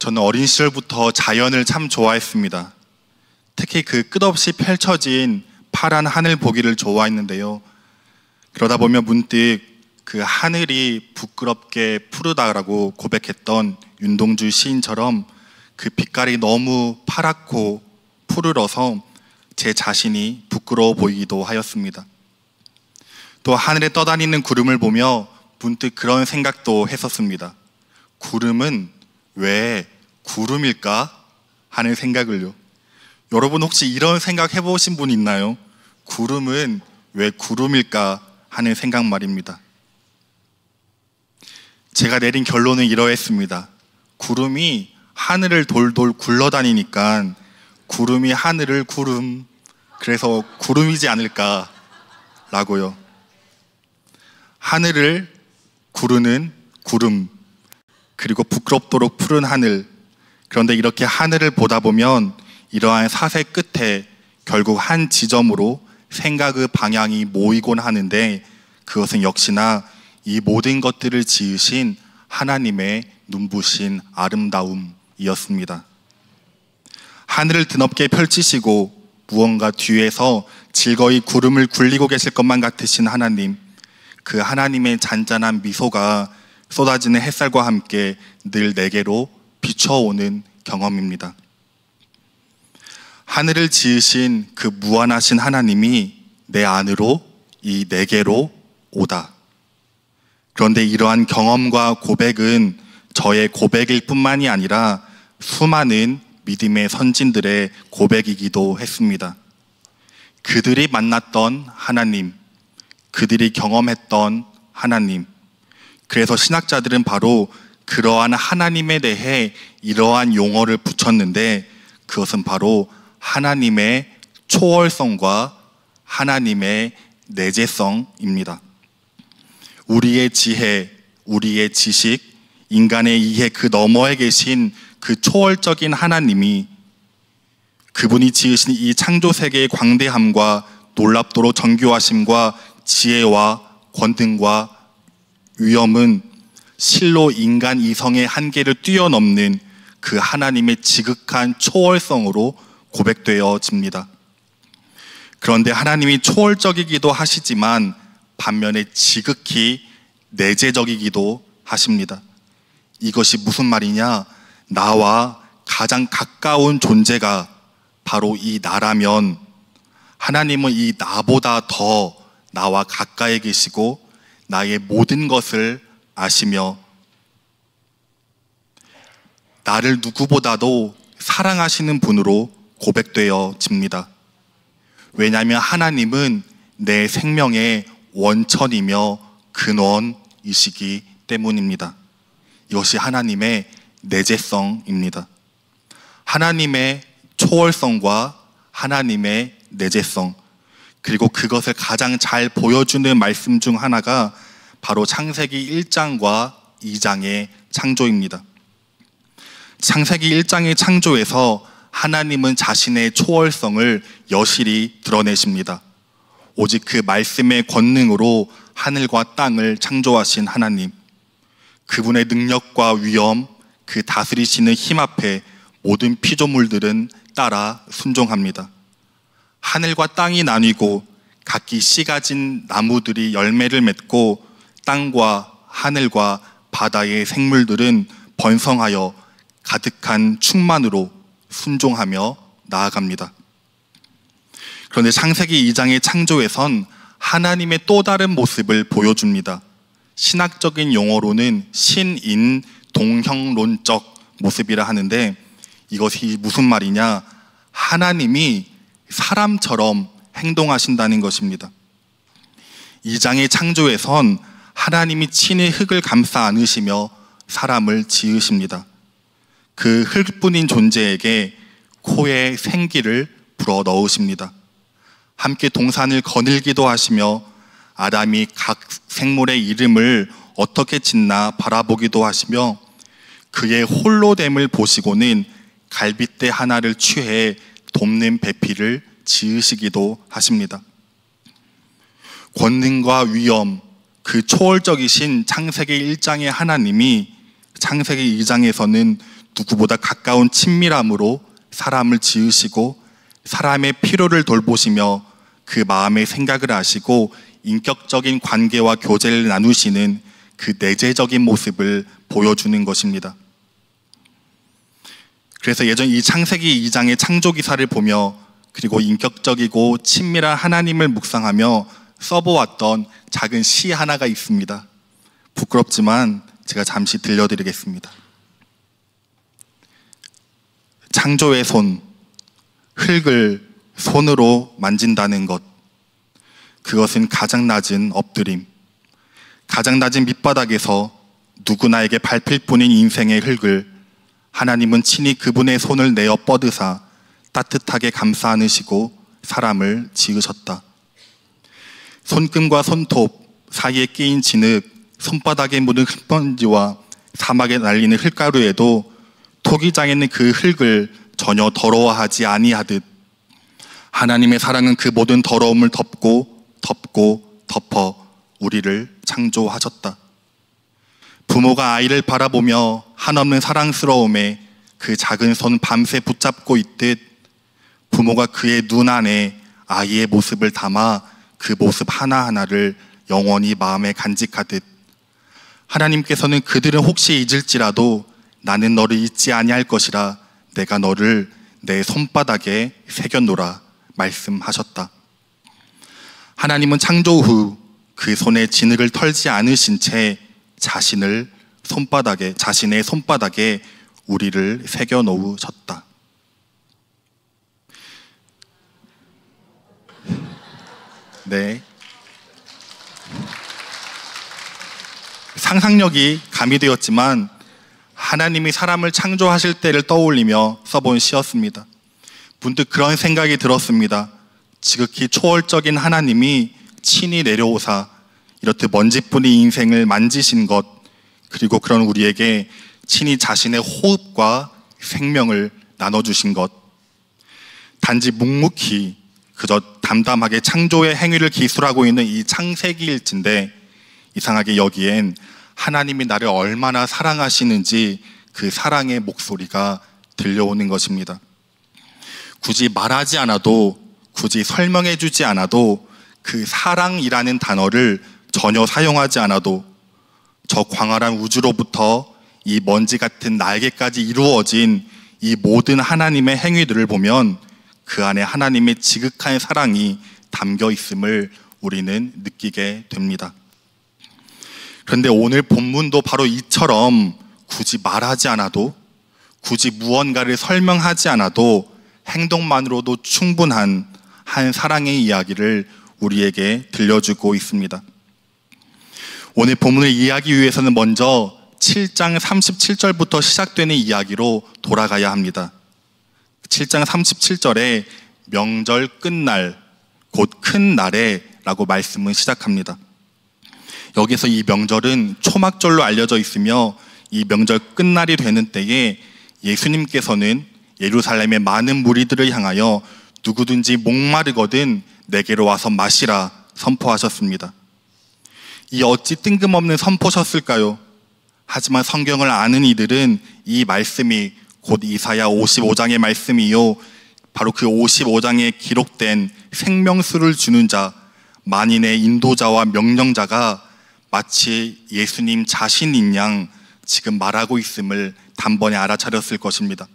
저는 어린 시절부터 자연을 참 좋아했습니다. 특히 그 끝없이 펼쳐진 파란 하늘 보기를 좋아했는데요. 그러다 보면 문득 그 하늘이 부끄럽게 푸르다라고 고백했던 윤동주 시인처럼 그 빛깔이 너무 파랗고 푸르러서 제 자신이 부끄러워 보이기도 하였습니다. 또 하늘에 떠다니는 구름을 보며 문득 그런 생각도 했었습니다. 구름은 왜 구름일까 하는 생각을요. 여러분 혹시 이런 생각 해보신 분 있나요? 구름은 왜 구름일까 하는 생각 말입니다. 제가 내린 결론은 이러했습니다. 구름이 하늘을 돌돌 굴러다니니까 구름이 하늘을 구름, 그래서 구름이지 않을까 라고요. 하늘을 구르는 구름, 그리고 부끄럽도록 푸른 하늘. 그런데 이렇게 하늘을 보다 보면 이러한 사색 끝에 결국 한 지점으로 생각의 방향이 모이곤 하는데, 그것은 역시나 이 모든 것들을 지으신 하나님의 눈부신 아름다움이었습니다. 하늘을 드넓게 펼치시고 무언가 뒤에서 즐거이 구름을 굴리고 계실 것만 같으신 하나님, 그 하나님의 잔잔한 미소가 쏟아지는 햇살과 함께 늘 내게로 비춰오는 경험입니다. 하늘을 지으신 그 무한하신 하나님이 내 안으로, 이 내게로 오다. 그런데 이러한 경험과 고백은 저의 고백일 뿐만이 아니라 수많은 믿음의 선진들의 고백이기도 했습니다. 그들이 만났던 하나님, 그들이 경험했던 하나님. 그래서 신학자들은 바로 그러한 하나님에 대해 이러한 용어를 붙였는데, 그것은 바로 하나님의 초월성과 하나님의 내재성입니다. 우리의 지혜, 우리의 지식, 인간의 이해 그 너머에 계신 그 초월적인 하나님이, 그분이 지으신 이 창조 세계의 광대함과 놀랍도록 정교하심과 지혜와 권능과 위엄은 실로 인간 이성의 한계를 뛰어넘는 그 하나님의 지극한 초월성으로 고백되어집니다. 그런데 하나님이 초월적이기도 하시지만 반면에 지극히 내재적이기도 하십니다. 이것이 무슨 말이냐? 나와 가장 가까운 존재가 바로 이 나라면 하나님은 이 나보다 더 나와 가까이 계시고 나의 모든 것을 아시며 나를 누구보다도 사랑하시는 분으로 고백되어집니다. 왜냐하면 하나님은 내 생명의 원천이며 근원이시기 때문입니다. 이것이 하나님의 내재성입니다. 하나님의 초월성과 하나님의 내재성, 그리고 그것을 가장 잘 보여주는 말씀 중 하나가 바로 창세기 1장과 2장의 창조입니다. 창세기 1장의 창조에서 하나님은 자신의 초월성을 여실히 드러내십니다. 오직 그 말씀의 권능으로 하늘과 땅을 창조하신 하나님, 그분의 능력과 위엄, 그 다스리시는 힘 앞에 모든 피조물들은 따라 순종합니다. 하늘과 땅이 나뉘고 각기 씨 가진 나무들이 열매를 맺고 땅과 하늘과 바다의 생물들은 번성하여 가득한 충만으로 순종하며 나아갑니다. 그런데 창세기 2장의 창조에선 하나님의 또 다른 모습을 보여줍니다. 신학적인 용어로는 신인동형론적 모습이라 하는데, 이것이 무슨 말이냐? 하나님이 사람처럼 행동하신다는 것입니다. 2장의 창조에선 하나님이 친히 흙을 감싸 안으시며 사람을 지으십니다. 그 흙뿐인 존재에게 코에 생기를 불어 넣으십니다. 함께 동산을 거닐기도 하시며 아담이 각 생물의 이름을 어떻게 짓나 바라보기도 하시며 그의 홀로됨을 보시고는 갈빗대 하나를 취해 돕는 배필을 지으시기도 하십니다. 권능과 위엄, 그 초월적이신 창세기 1장의 하나님이 창세기 2장에서는 누구보다 가까운 친밀함으로 사람을 지으시고 사람의 필요를 돌보시며 그 마음의 생각을 아시고 인격적인 관계와 교제를 나누시는 그 내재적인 모습을 보여주는 것입니다. 그래서 예전 이 창세기 2장의 창조 기사를 보며 그리고 인격적이고 친밀한 하나님을 묵상하며 써보았던 작은 시 하나가 있습니다. 부끄럽지만 제가 잠시 들려드리겠습니다. 창조의 손, 흙을 손으로 만진다는 것, 그것은 가장 낮은 엎드림, 가장 낮은 밑바닥에서 누구나에게 밟힐 뿐인 인생의 흙을 하나님은 친히 그분의 손을 내어 뻗으사 따뜻하게 감싸 안으시고 사람을 지으셨다. 손금과 손톱 사이에 끼인 진흙, 손바닥에 묻은 흙먼지와 사막에 날리는 흙가루에도 토기장에 있는 그 흙을 전혀 더러워하지 아니하듯 하나님의 사랑은 그 모든 더러움을 덮고 덮어 우리를 창조하셨다. 부모가 아이를 바라보며 한없는 사랑스러움에 그 작은 손 밤새 붙잡고 있듯 부모가 그의 눈 안에 아이의 모습을 담아 그 모습 하나하나를 영원히 마음에 간직하듯 하나님께서는 그들은 혹시 잊을지라도 나는 너를 잊지 아니할 것이라 내가 너를 내 손바닥에 새겨놓으라 말씀하셨다. 하나님은 창조 후 그 손에 진흙을 털지 않으신 채 자신의 손바닥에 우리를 새겨 놓으셨다. 네. 상상력이 가미되었지만 하나님이 사람을 창조하실 때를 떠올리며 써본 시였습니다. 문득 그런 생각이 들었습니다. 지극히 초월적인 하나님이 친히 내려오사 이렇듯 먼지뿐인 인생을 만지신 것, 그리고 그런 우리에게 친히 자신의 호흡과 생명을 나눠주신 것, 단지 묵묵히 그저 담담하게 창조의 행위를 기술하고 있는 이 창세기일진데 이상하게 여기엔 하나님이 나를 얼마나 사랑하시는지 그 사랑의 목소리가 들려오는 것입니다. 굳이 말하지 않아도, 굳이 설명해 주지 않아도 그 사랑이라는 단어를 전혀 사용하지 않아도 저 광활한 우주로부터 이 먼지 같은 날개까지 이루어진 이 모든 하나님의 행위들을 보면 그 안에 하나님의 지극한 사랑이 담겨 있음을 우리는 느끼게 됩니다. 그런데 오늘 본문도 바로 이처럼 굳이 말하지 않아도, 굳이 무언가를 설명하지 않아도 행동만으로도 충분한 한 사랑의 이야기를 우리에게 들려주고 있습니다. 오늘 본문을 이해하기 위해서는 먼저 7장 37절부터 시작되는 이야기로 돌아가야 합니다. 7장 37절에 명절 끝날, 곧 큰 날에 라고 말씀은 시작합니다. 여기서 이 명절은 초막절로 알려져 있으며 이 명절 끝날이 되는 때에 예수님께서는 예루살렘의 많은 무리들을 향하여 누구든지 목마르거든 내게로 와서 마시라 선포하셨습니다. 이 어찌 뜬금없는 선포셨을까요? 하지만 성경을 아는 이들은 이 말씀이 곧 이사야 55장의 말씀이요, 바로 그 55장에 기록된 생명수를 주는 자, 만인의 인도자와 명령자가 마치 예수님 자신인 양 지금 말하고 있음을 단번에 알아차렸을 것입니다.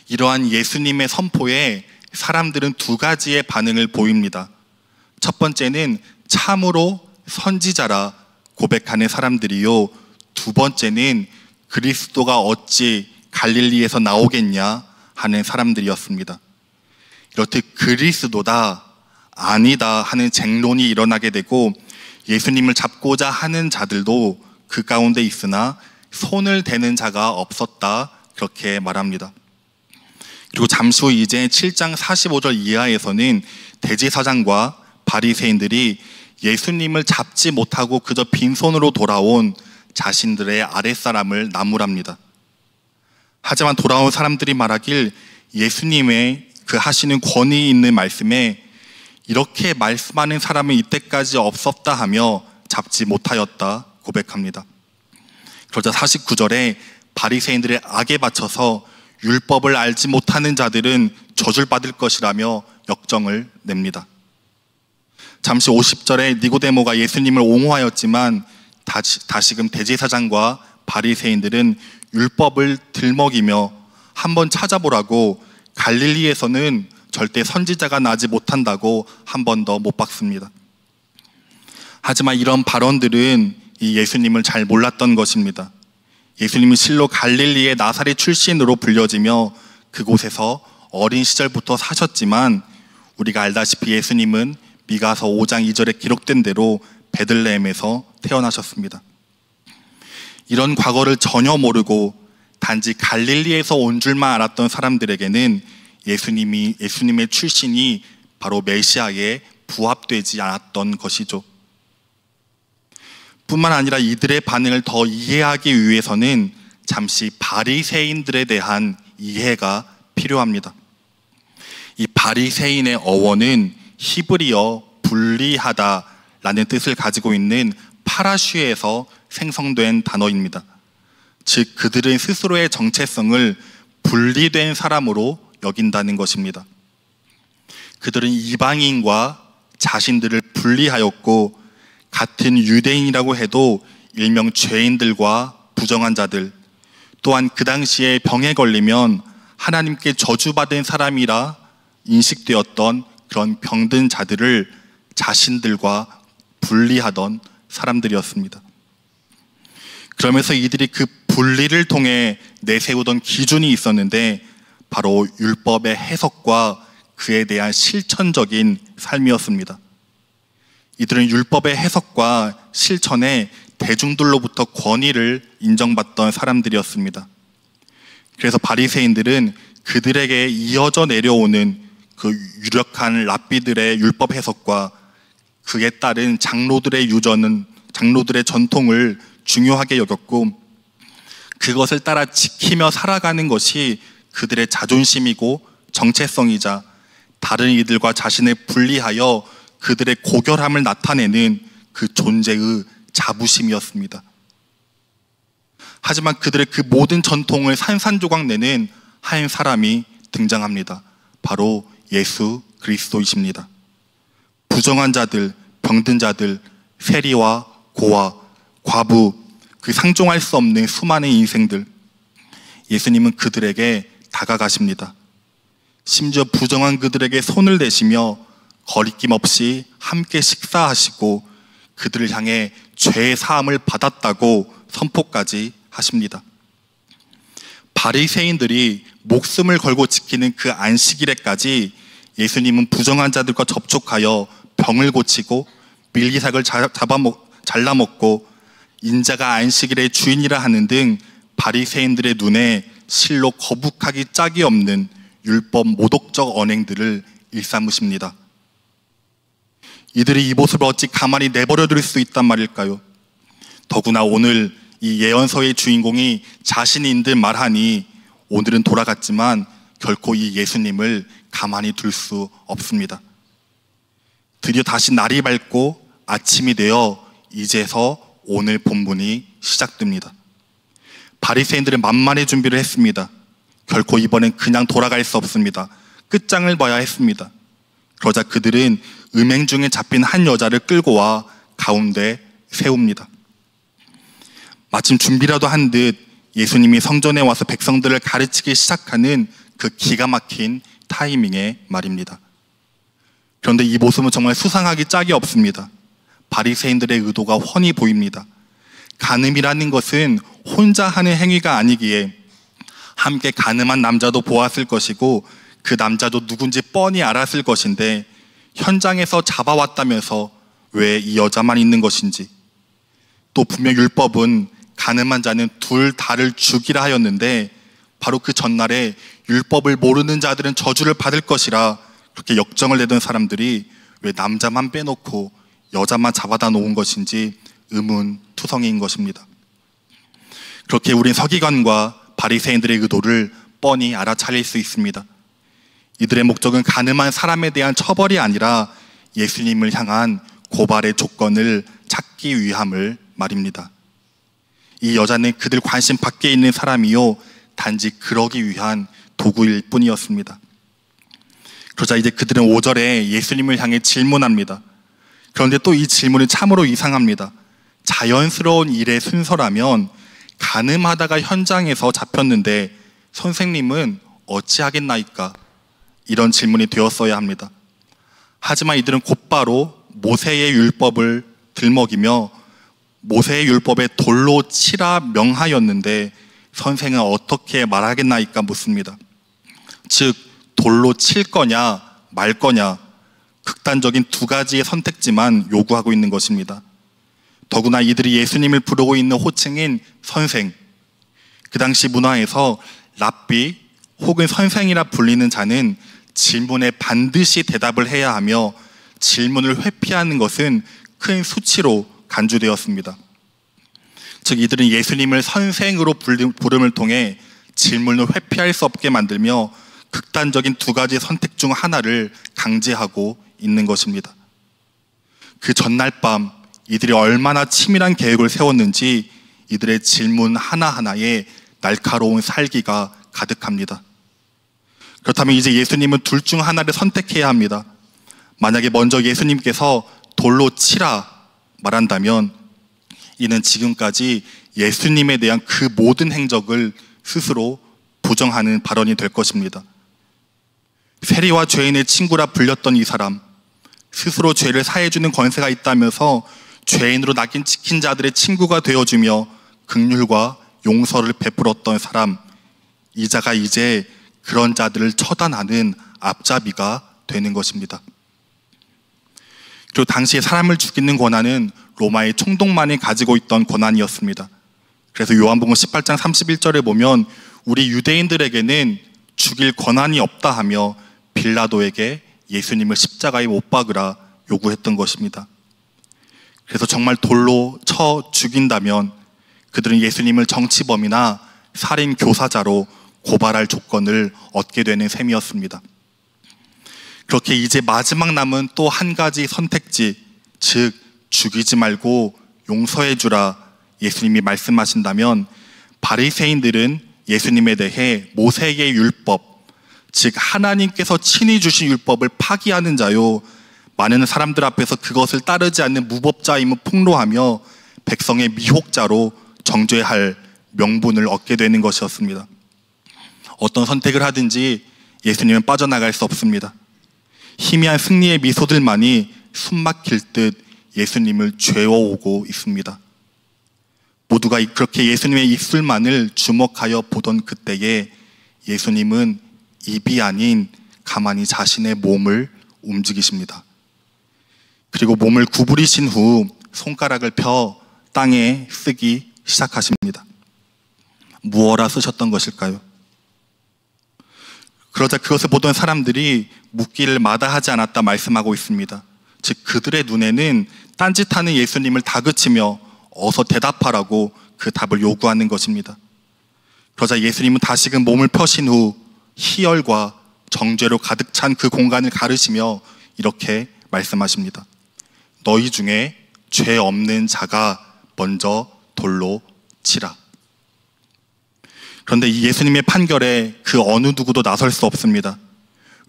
이러한 예수님의 선포에 사람들은 두 가지의 반응을 보입니다. 첫 번째는 참으로 선지자라 고백하는 사람들이요, 두 번째는 그리스도가 어찌 갈릴리에서 나오겠냐 하는 사람들이었습니다. 이렇듯 그리스도다, 아니다 하는 쟁론이 일어나게 되고 예수님을 잡고자 하는 자들도 그 가운데 있으나 손을 대는 자가 없었다, 그렇게 말합니다. 그리고 잠시 후 이제 7장 45절 이하에서는 대제사장과 바리새인들이 예수님을 잡지 못하고 그저 빈손으로 돌아온 자신들의 아랫사람을 나무랍니다. 하지만 돌아온 사람들이 말하길 예수님의 그 하시는 권위 있는 말씀에 이렇게 말씀하는 사람은 이때까지 없었다 하며 잡지 못하였다 고백합니다. 그러자 49절에 바리새인들의 악에 받쳐서 율법을 알지 못하는 자들은 저주를 받을 것이라며 역정을 냅니다. 잠시 50절에 니고데모가 예수님을 옹호하였지만 다시금 대제사장과 바리새인들은 율법을 들먹이며 한번 찾아보라고 갈릴리에서는 절대 선지자가 나지 못한다고 한 번 더 못 박습니다. 하지만 이런 발언들은 이 예수님을 잘 몰랐던 것입니다. 예수님은 실로 갈릴리의 나사렛 출신으로 불려지며 그곳에서 어린 시절부터 사셨지만 우리가 알다시피 예수님은 미가서 5장 2절에 기록된 대로 베들레헴에서 태어나셨습니다. 이런 과거를 전혀 모르고 단지 갈릴리에서 온 줄만 알았던 사람들에게는 예수님의 출신이 바로 메시아에 부합되지 않았던 것이죠. 뿐만 아니라 이들의 반응을 더 이해하기 위해서는 잠시 바리새인들에 대한 이해가 필요합니다. 이 바리새인의 어원은 히브리어 분리하다라는 뜻을 가지고 있는 파라슈에서 생성된 단어입니다. 즉 그들은 스스로의 정체성을 분리된 사람으로 여긴다는 것입니다. 그들은 이방인과 자신들을 분리하였고 같은 유대인이라고 해도 일명 죄인들과 부정한 자들, 또한 그 당시에 병에 걸리면 하나님께 저주받은 사람이라 인식되었던 그런 병든 자들을 자신들과 분리하던 사람들이었습니다. 그러면서 이들이 그 분리를 통해 내세우던 기준이 있었는데 바로 율법의 해석과 그에 대한 실천적인 삶이었습니다. 이들은 율법의 해석과 실천에 대중들로부터 권위를 인정받던 사람들이었습니다. 그래서 바리새인들은 그들에게 이어져 내려오는 그 유력한 랍비들의 율법 해석과 그에 따른 장로들의 전통을 중요하게 여겼고 그것을 따라 지키며 살아가는 것이 그들의 자존심이고 정체성이자 다른 이들과 자신을 분리하여 그들의 고결함을 나타내는 그 존재의 자부심이었습니다. 하지만 그들의 그 모든 전통을 산산조각 내는 한 사람이 등장합니다. 바로 예수 그리스도이십니다. 부정한 자들, 병든 자들, 세리와 고아, 과부, 그 상종할 수 없는 수많은 인생들, 예수님은 그들에게 다가가십니다. 심지어 부정한 그들에게 손을 대시며 거리낌 없이 함께 식사하시고 그들을 향해 죄의 사함을 받았다고 선포까지 하십니다. 바리새인들이 목숨을 걸고 지키는 그 안식일에까지 예수님은 부정한 자들과 접촉하여 병을 고치고 밀리삭을 잘라먹고 인자가 안식일의 주인이라 하는 등 바리새인들의 눈에 실로 거북하기 짝이 없는 율법 모독적 언행들을 일삼으십니다. 이들이 이 모습을 어찌 가만히 내버려 둘 수 있단 말일까요? 더구나 오늘 이 예언서의 주인공이 자신인 듯 말하니 오늘은 돌아갔지만 결코 이 예수님을 가만히 둘 수 없습니다. 드디어 다시 날이 밝고 아침이 되어 이제서 오늘 본문이 시작됩니다. 바리새인들은 만만의 준비를 했습니다. 결코 이번엔 그냥 돌아갈 수 없습니다. 끝장을 봐야 했습니다. 그러자 그들은 음행 중에 잡힌 한 여자를 끌고 와 가운데 세웁니다. 마침 준비라도 한 듯 예수님이 성전에 와서 백성들을 가르치기 시작하는 그 기가 막힌 타이밍의 말입니다. 그런데 이 모습은 정말 수상하기 짝이 없습니다. 바리새인들의 의도가 훤히 보입니다. 간음이라는 것은 혼자 하는 행위가 아니기에 함께 간음한 남자도 보았을 것이고 그 남자도 누군지 뻔히 알았을 것인데 현장에서 잡아왔다면서 왜 이 여자만 있는 것인지, 또 분명 율법은 간음한 자는 둘 다를 죽이라 하였는데 바로 그 전날에 율법을 모르는 자들은 저주를 받을 것이라 그렇게 역정을 내던 사람들이 왜 남자만 빼놓고 여자만 잡아다 놓은 것인지 의문투성이인 것입니다. 그렇게 우린 서기관과 바리새인들의 의도를 뻔히 알아차릴 수 있습니다. 이들의 목적은 간음한 사람에 대한 처벌이 아니라 예수님을 향한 고발의 조건을 찾기 위함을 말입니다. 이 여자는 그들 관심 밖에 있는 사람이요 단지 그러기 위한 도구일 뿐이었습니다. 그러자 이제 그들은 5절에 예수님을 향해 질문합니다. 그런데 또 이 질문이 참으로 이상합니다. 자연스러운 일의 순서라면 가늠하다가 현장에서 잡혔는데 선생님은 어찌하겠나이까? 이런 질문이 되었어야 합니다. 하지만 이들은 곧바로 모세의 율법을 들먹이며 모세의 율법에 돌로 치라 명하였는데 선생은 어떻게 말하겠나이까 묻습니다. 즉 돌로 칠 거냐 말 거냐 극단적인 두 가지의 선택지만 요구하고 있는 것입니다. 더구나 이들이 예수님을 부르고 있는 호칭인 선생, 그 당시 문화에서 랍비 혹은 선생이라 불리는 자는 질문에 반드시 대답을 해야 하며 질문을 회피하는 것은 큰 수치로 간주되었습니다. 즉 이들은 예수님을 선생으로 부름을 통해 질문을 회피할 수 없게 만들며 극단적인 두 가지 선택 중 하나를 강제하고 있는 것입니다. 그 전날 밤 이들이 얼마나 치밀한 계획을 세웠는지 이들의 질문 하나하나에 날카로운 살기가 가득합니다. 그렇다면 이제 예수님은 둘 중 하나를 선택해야 합니다. 만약에 먼저 예수님께서 돌로 치라 말한다면 이는 지금까지 예수님에 대한 그 모든 행적을 스스로 부정하는 발언이 될 것입니다. 세리와 죄인의 친구라 불렸던 이 사람, 스스로 죄를 사해주는 권세가 있다면서 죄인으로 낙인 찍힌 자들의 친구가 되어주며 긍휼과 용서를 베풀었던 사람, 이 자가 이제 그런 자들을 처단하는 앞잡이가 되는 것입니다. 그리고 당시에 사람을 죽이는 권한은 로마의 총독만이 가지고 있던 권한이었습니다. 그래서 요한복음 18장 31절에 보면 우리 유대인들에게는 죽일 권한이 없다 하며 빌라도에게 예수님을 십자가에 못 박으라 요구했던 것입니다. 그래서 정말 돌로 쳐 죽인다면 그들은 예수님을 정치범이나 살인 교사자로 고발할 조건을 얻게 되는 셈이었습니다. 그렇게 이제 마지막 남은 또 한 가지 선택지, 즉 죽이지 말고 용서해 주라 예수님이 말씀하신다면 바리새인들은 예수님에 대해 모세의 율법, 즉 하나님께서 친히 주신 율법을 파기하는 자요, 많은 사람들 앞에서 그것을 따르지 않는 무법자임을 폭로하며 백성의 미혹자로 정죄할 명분을 얻게 되는 것이었습니다. 어떤 선택을 하든지 예수님은 빠져나갈 수 없습니다. 희미한 승리의 미소들만이 숨막힐 듯 예수님을 죄어오고 있습니다. 모두가 그렇게 예수님의 입술만을 주목하여 보던 그때에 예수님은 입이 아닌 가만히 자신의 몸을 움직이십니다. 그리고 몸을 구부리신 후 손가락을 펴 땅에 쓰기 시작하십니다. 무어라 쓰셨던 것일까요? 그러자 그것을 보던 사람들이 묻기를 마다하지 않았다 말씀하고 있습니다. 즉 그들의 눈에는 딴짓하는 예수님을 다그치며 어서 대답하라고 그 답을 요구하는 것입니다. 그러자 예수님은 다시금 몸을 펴신 후 희열과 정죄로 가득 찬 그 공간을 가르시며 이렇게 말씀하십니다. 너희 중에 죄 없는 자가 먼저 돌로 치라. 그런데 이 예수님의 판결에 그 어느 누구도 나설 수 없습니다.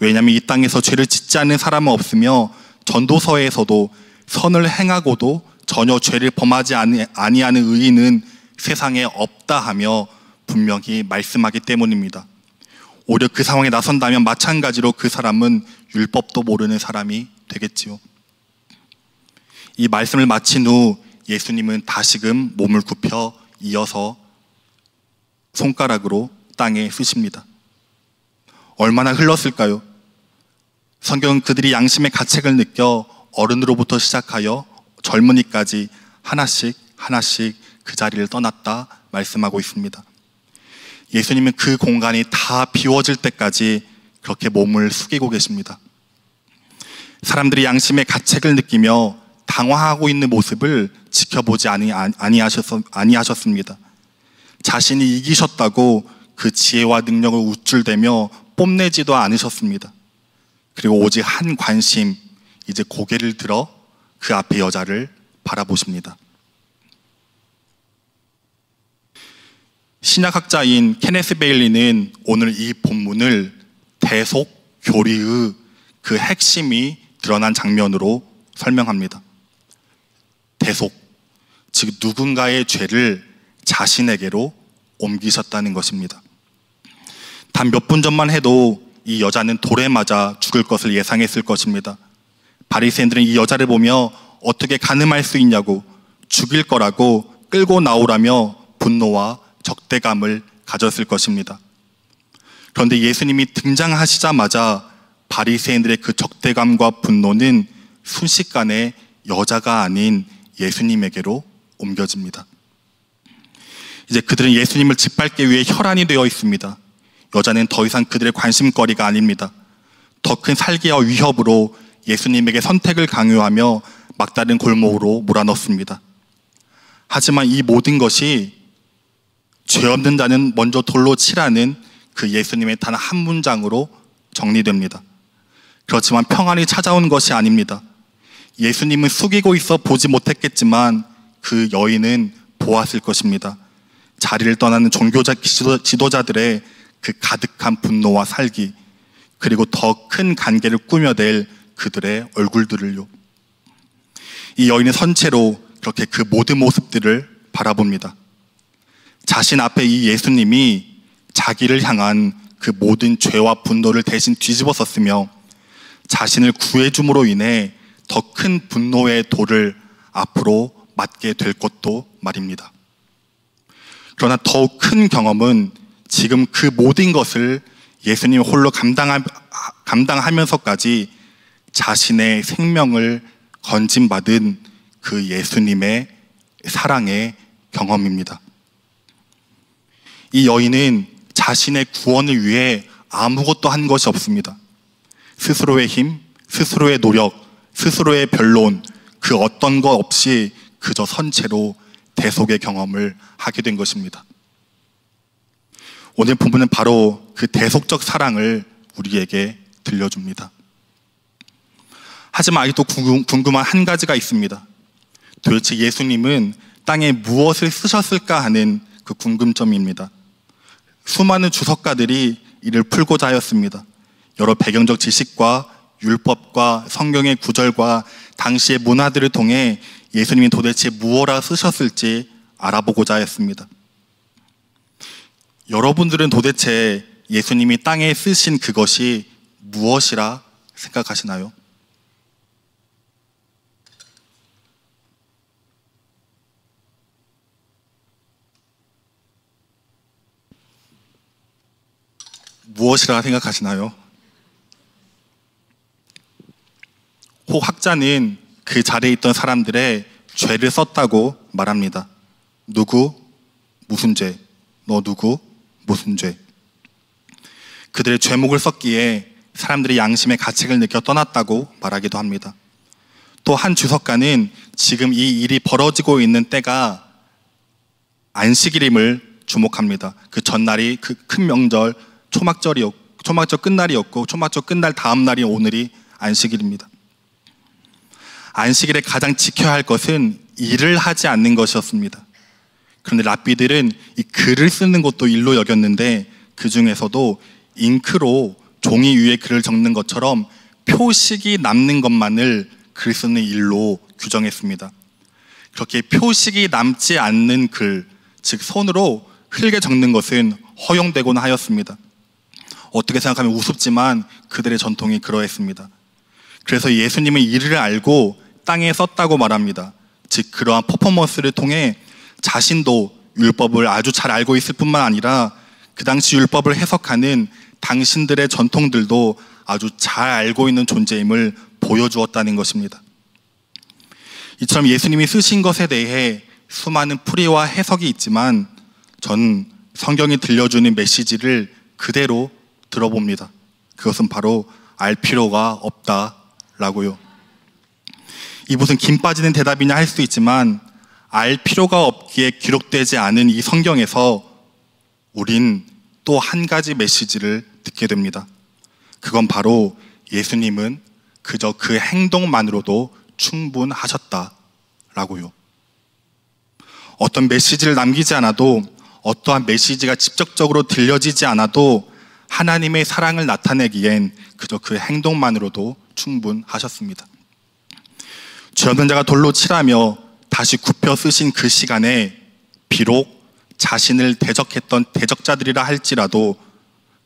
왜냐하면 이 땅에서 죄를 짓지 않는 사람은 없으며 전도서에서도 선을 행하고도 전혀 죄를 범하지 아니하는 의인은 세상에 없다 하며 분명히 말씀하기 때문입니다. 오히려 그 상황에 나선다면 마찬가지로 그 사람은 율법도 모르는 사람이 되겠지요. 이 말씀을 마친 후 예수님은 다시금 몸을 굽혀 이어서 손가락으로 땅에 쓰십니다. 얼마나 흘렀을까요? 성경은 그들이 양심의 가책을 느껴 어른으로부터 시작하여 젊은이까지 하나씩 그 자리를 떠났다 말씀하고 있습니다. 예수님은 그 공간이 다 비워질 때까지 그렇게 몸을 숙이고 계십니다. 사람들이 양심의 가책을 느끼며 당황하고 있는 모습을 지켜보지 아니하셨습니다. 자신이 이기셨다고 그 지혜와 능력을 우쭐대며 뽐내지도 않으셨습니다. 그리고 오직 한 관심, 이제 고개를 들어 그 앞에 여자를 바라보십니다. 신약학자인 케네스 베일리는 오늘 이 본문을 대속 교리의 그 핵심이 드러난 장면으로 설명합니다. 대속, 즉 누군가의 죄를 자신에게로 옮기셨다는 것입니다. 단 몇 분 전만 해도 이 여자는 돌에 맞아 죽을 것을 예상했을 것입니다. 바리새인들은 이 여자를 보며 어떻게 가늠할 수 있냐고, 죽일 거라고 끌고 나오라며 분노와 적대감을 가졌을 것입니다. 그런데 예수님이 등장하시자마자 바리새인들의 그 적대감과 분노는 순식간에 여자가 아닌 예수님에게로 옮겨집니다. 이제 그들은 예수님을 짓밟기 위해 혈안이 되어 있습니다. 여자는 더 이상 그들의 관심거리가 아닙니다. 더 큰 살기와 위협으로 예수님에게 선택을 강요하며 막다른 골목으로 몰아넣습니다. 하지만 이 모든 것이 죄 없는 자는 먼저 돌로 치라는 그 예수님의 단 한 문장으로 정리됩니다. 그렇지만 평안이 찾아온 것이 아닙니다. 예수님은 숙이고 있어 보지 못했겠지만 그 여인은 보았을 것입니다. 자리를 떠나는 종교자 지도자들의 그 가득한 분노와 살기, 그리고 더 큰 관계를 꾸며낼 그들의 얼굴들을요. 이 여인은 선체로 그렇게 그 모든 모습들을 바라봅니다. 자신 앞에 이 예수님이 자기를 향한 그 모든 죄와 분노를 대신 뒤집어 썼으며 자신을 구해줌으로 인해 더 큰 분노의 돌을 앞으로 맞게 될 것도 말입니다. 그러나 더욱 큰 경험은 지금 그 모든 것을 예수님 홀로 감당하면서까지 자신의 생명을 건진받은 그 예수님의 사랑의 경험입니다. 이 여인은 자신의 구원을 위해 아무것도 한 것이 없습니다. 스스로의 힘, 스스로의 노력, 스스로의 변론, 그 어떤 것 없이 그저 선체로 대속의 경험을 하게 된 것입니다. 오늘 본문은 바로 그 대속적 사랑을 우리에게 들려줍니다. 하지만 아직도 궁금한 한 가지가 있습니다. 도대체 예수님은 땅에 무엇을 쓰셨을까 하는 그 궁금점입니다. 수많은 주석가들이 이를 풀고자 하였습니다. 여러 배경적 지식과 율법과 성경의 구절과 당시의 문화들을 통해 예수님이 도대체 무엇라 쓰셨을지 알아보고자 하였습니다. 여러분들은 도대체 예수님이 땅에 쓰신 그것이 무엇이라 생각하시나요? 무엇이라 생각하시나요? 혹 학자는 그 자리에 있던 사람들의 죄를 썼다고 말합니다. 누구? 무슨 죄? 너 누구? 무슨 죄? 그들의 죄목을 썼기에 사람들이 양심의 가책을 느껴 떠났다고 말하기도 합니다. 또 한 주석가는 지금 이 일이 벌어지고 있는 때가 안식일임을 주목합니다. 그 전날이 그 큰 명절 초막절 끝날이었고 초막절 끝날 다음 날이 오늘이 안식일입니다. 안식일에 가장 지켜야 할 것은 일을 하지 않는 것이었습니다. 그런데 랍비들은 이 글을 쓰는 것도 일로 여겼는데 그 중에서도 잉크로 종이 위에 글을 적는 것처럼 표식이 남는 것만을 글 쓰는 일로 규정했습니다. 그렇게 표식이 남지 않는 글, 즉 손으로 흙에 적는 것은 허용되곤 하였습니다. 어떻게 생각하면 우습지만 그들의 전통이 그러했습니다. 그래서 예수님은 이를 알고 땅에 썼다고 말합니다. 즉 그러한 퍼포먼스를 통해 자신도 율법을 아주 잘 알고 있을 뿐만 아니라 그 당시 율법을 해석하는 당신들의 전통들도 아주 잘 알고 있는 존재임을 보여주었다는 것입니다. 이처럼 예수님이 쓰신 것에 대해 수많은 풀이와 해석이 있지만 전 성경이 들려주는 메시지를 그대로 들어봅니다. 그것은 바로 알 필요가 없다라고요. 이 무슨 김 빠지는 대답이냐 할 수 있지만 알 필요가 없기에 기록되지 않은 이 성경에서 우린 또 한 가지 메시지를 듣게 됩니다. 그건 바로 예수님은 그저 그 행동만으로도 충분하셨다라고요. 어떤 메시지를 남기지 않아도 어떠한 메시지가 직접적으로 들려지지 않아도 하나님의 사랑을 나타내기엔 그저 그 행동만으로도 충분하셨습니다. 죄 없는 자가 돌로 치라며 다시 굽혀 쓰신 그 시간에 비록 자신을 대적했던 대적자들이라 할지라도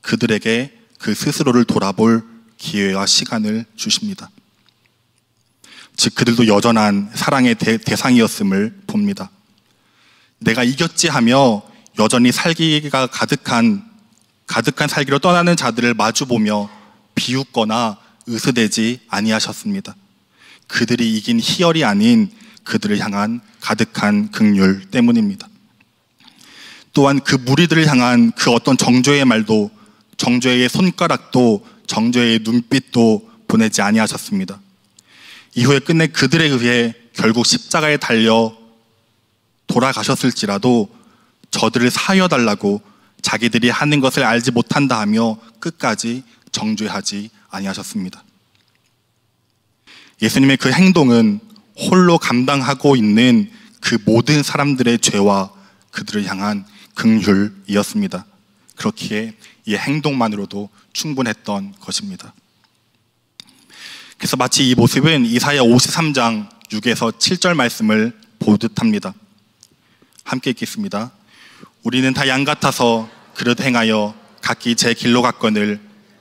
그들에게 그 스스로를 돌아볼 기회와 시간을 주십니다. 즉 그들도 여전한 사랑의 대상이었음을 봅니다. 내가 이겼지 하며 여전히 살기가 가득한 살기로 떠나는 자들을 마주보며 비웃거나 으스대지 아니하셨습니다. 그들이 이긴 희열이 아닌 그들을 향한 가득한 긍휼 때문입니다. 또한 그 무리들을 향한 그 어떤 정죄의 말도, 정죄의 손가락도, 정죄의 눈빛도 보내지 아니하셨습니다. 이후에 끝내 그들에 의해 결국 십자가에 달려 돌아가셨을지라도 저들을 사여달라고 자기들이 하는 것을 알지 못한다 하며 끝까지 정죄하지 아니하셨습니다. 예수님의 그 행동은 홀로 감당하고 있는 그 모든 사람들의 죄와 그들을 향한 긍휼이었습니다. 그렇기에 이 행동만으로도 충분했던 것입니다. 그래서 마치 이 모습은 이사야 53장 6에서 7절 말씀을 보듯 합니다. 함께 읽겠습니다. 우리는 다 양 같아서 그릇 행하여 각기 제 길로 갔거늘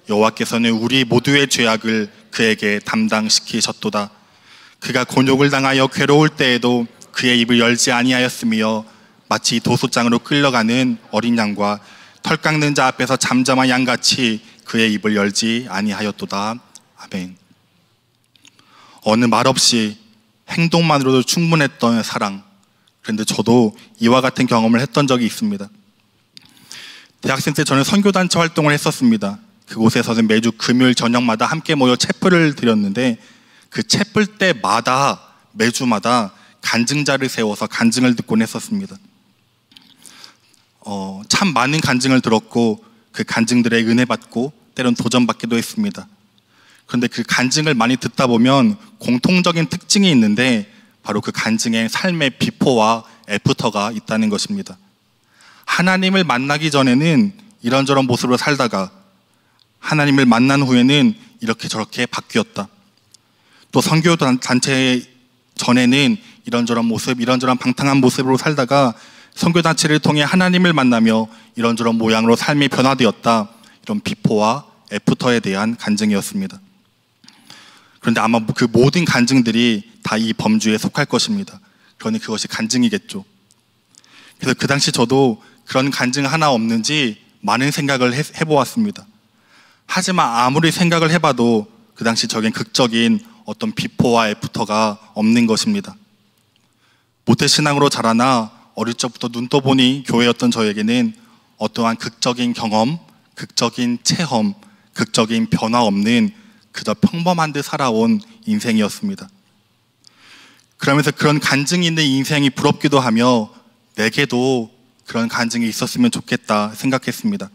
여호와께서는 우리 모두의 죄악을 그에게 담당시키셨도다. 그가 곤욕을 당하여 괴로울 때에도 그의 입을 열지 아니하였으며 마치 도소장으로 끌려가는 어린 양과 털 깎는 자 앞에서 잠잠한 양같이 그의 입을 열지 아니하였도다. 아멘. 어느 말 없이 행동만으로도 충분했던 사랑. 그런데 저도 이와 같은 경험을 했던 적이 있습니다. 대학생 때 저는 선교단체 활동을 했었습니다. 그곳에서는 매주 금요일 저녁마다 함께 모여 채플을 드렸는데 그 채플 때마다 매주마다 간증자를 세워서 간증을 듣곤 했었습니다. 참 많은 간증을 들었고 그 간증들의 은혜 받고 때론 도전받기도 했습니다. 그런데 그 간증을 많이 듣다 보면 공통적인 특징이 있는데 바로 그 간증의 삶의 비포와 애프터가 있다는 것입니다. 하나님을 만나기 전에는 이런저런 모습으로 살다가 하나님을 만난 후에는 이렇게 저렇게 바뀌었다. 또 선교 단체 전에는 이런저런 모습, 이런저런 방탕한 모습으로 살다가 선교 단체를 통해 하나님을 만나며 이런저런 모양으로 삶이 변화되었다. 이런 비포와 애프터에 대한 간증이었습니다. 그런데 아마 그 모든 간증들이 다 이 범주에 속할 것입니다. 그러니 그것이 간증이겠죠. 그래서 그 당시 저도 그런 간증 하나 없는지 많은 생각을 해보았습니다. 하지만 아무리 생각을 해봐도 그 당시 저겐 극적인 어떤 비포와 애프터가 없는 것입니다. 모태신앙으로 자라나 어릴 적부터 눈 떠보니 교회였던 저에게는 어떠한 극적인 경험, 극적인 체험, 극적인 변화 없는 그저 평범한 듯 살아온 인생이었습니다. 그러면서 그런 간증이 있는 인생이 부럽기도 하며 내게도 그런 간증이 있었으면 좋겠다 생각했습니다.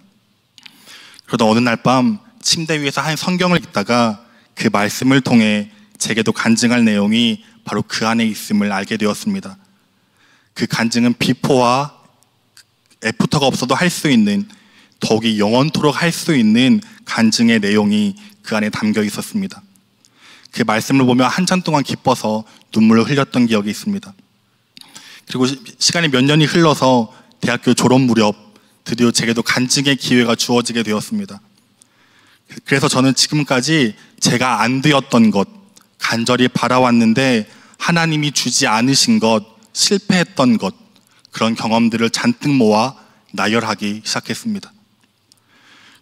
그러다 어느 날 밤 침대 위에서 한 성경을 읽다가 그 말씀을 통해 제게도 간증할 내용이 바로 그 안에 있음을 알게 되었습니다. 그 간증은 비포와 애프터가 없어도 할 수 있는, 더욱이 영원토록 할 수 있는 간증의 내용이 그 안에 담겨 있었습니다. 그 말씀을 보며 한참 동안 기뻐서 눈물을 흘렸던 기억이 있습니다. 그리고 시간이 몇 년이 흘러서 대학교 졸업 무렵 드디어 제게도 간증의 기회가 주어지게 되었습니다. 그래서 저는 지금까지 제가 안 되었던 것, 간절히 바라왔는데 하나님이 주지 않으신 것, 실패했던 것, 그런 경험들을 잔뜩 모아 나열하기 시작했습니다.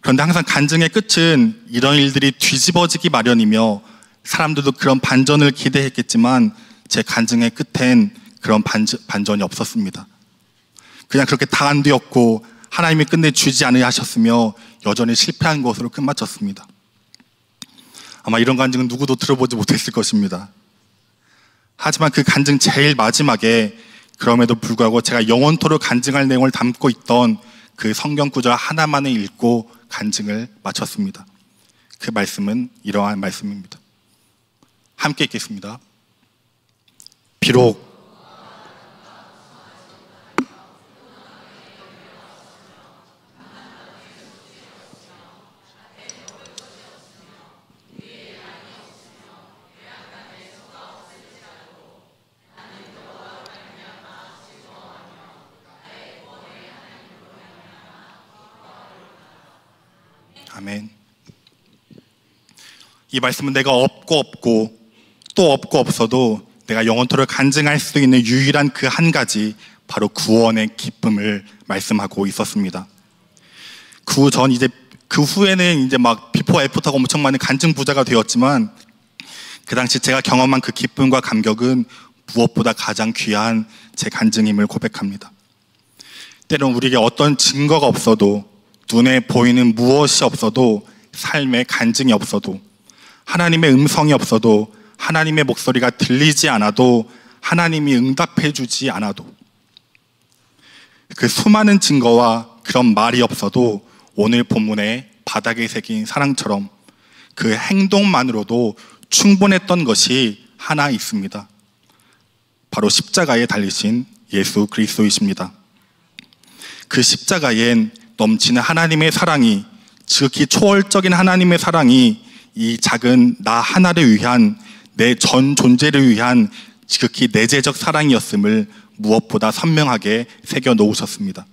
그런데 항상 간증의 끝은 이런 일들이 뒤집어지기 마련이며 사람들도 그런 반전을 기대했겠지만 제 간증의 끝엔 그런 반전이 없었습니다. 그냥 그렇게 다 안 되었고 하나님이 끝내 주지 않으셨으며 여전히 실패한 것으로 끝마쳤습니다. 아마 이런 간증은 누구도 들어보지 못했을 것입니다. 하지만 그 간증 제일 마지막에 그럼에도 불구하고 제가 영원토록 간증할 내용을 담고 있던 그 성경 구절 하나만을 읽고 간증을 마쳤습니다. 그 말씀은 이러한 말씀입니다. 함께 읽겠습니다. 비록 아멘. 이 말씀은 내가 없고 또 없어도 내가 영원토록 간증할 수 있는 유일한 그 한 가지, 바로 구원의 기쁨을 말씀하고 있었습니다. 그 후에는 이제 막 비포 애프터가 엄청 많은 간증 부자가 되었지만, 그 당시 제가 경험한 그 기쁨과 감격은 무엇보다 가장 귀한 제 간증임을 고백합니다. 때론 우리에게 어떤 증거가 없어도, 눈에 보이는 무엇이 없어도, 삶의 간증이 없어도, 하나님의 음성이 없어도, 하나님의 목소리가 들리지 않아도, 하나님이 응답해 주지 않아도, 그 수많은 증거와 그런 말이 없어도 오늘 본문에 바닥에 새긴 사랑처럼 그 행동만으로도 충분했던 것이 하나 있습니다. 바로 십자가에 달리신 예수 그리스도이십니다. 그 십자가엔 넘치는 하나님의 사랑이, 지극히 초월적인 하나님의 사랑이 이 작은 나 하나를 위한, 내 전 존재를 위한 지극히 내재적 사랑이었음을 무엇보다 선명하게 새겨 놓으셨습니다.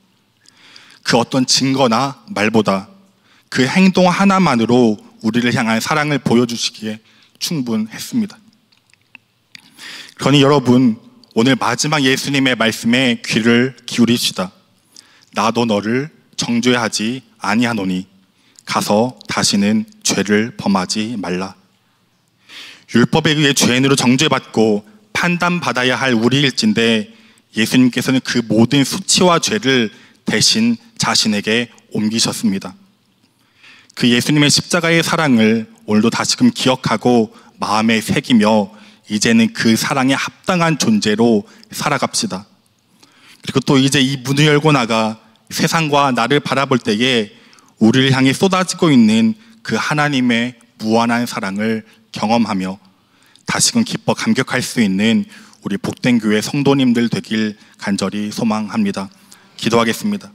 그 어떤 증거나 말보다 그 행동 하나만으로 우리를 향한 사랑을 보여주시기에 충분했습니다. 그러니 여러분, 오늘 마지막 예수님의 말씀에 귀를 기울이시다. 나도 너를 정죄하지 아니하노니 가서 다시는 죄를 범하지 말라. 율법에 의해 죄인으로 정죄받고 판단받아야 할 우리일진데, 예수님께서는 그 모든 수치와 죄를 대신 자신에게 옮기셨습니다. 그 예수님의 십자가의 사랑을 오늘도 다시금 기억하고 마음에 새기며 이제는 그 사랑에 합당한 존재로 살아갑시다. 그리고 또 이제 이 문을 열고 나가 세상과 나를 바라볼 때에 우리를 향해 쏟아지고 있는 그 하나님의 무한한 사랑을 경험하며 다시금 기뻐 감격할 수 있는 우리 복된 교회 성도님들 되길 간절히 소망합니다. 기도하겠습니다.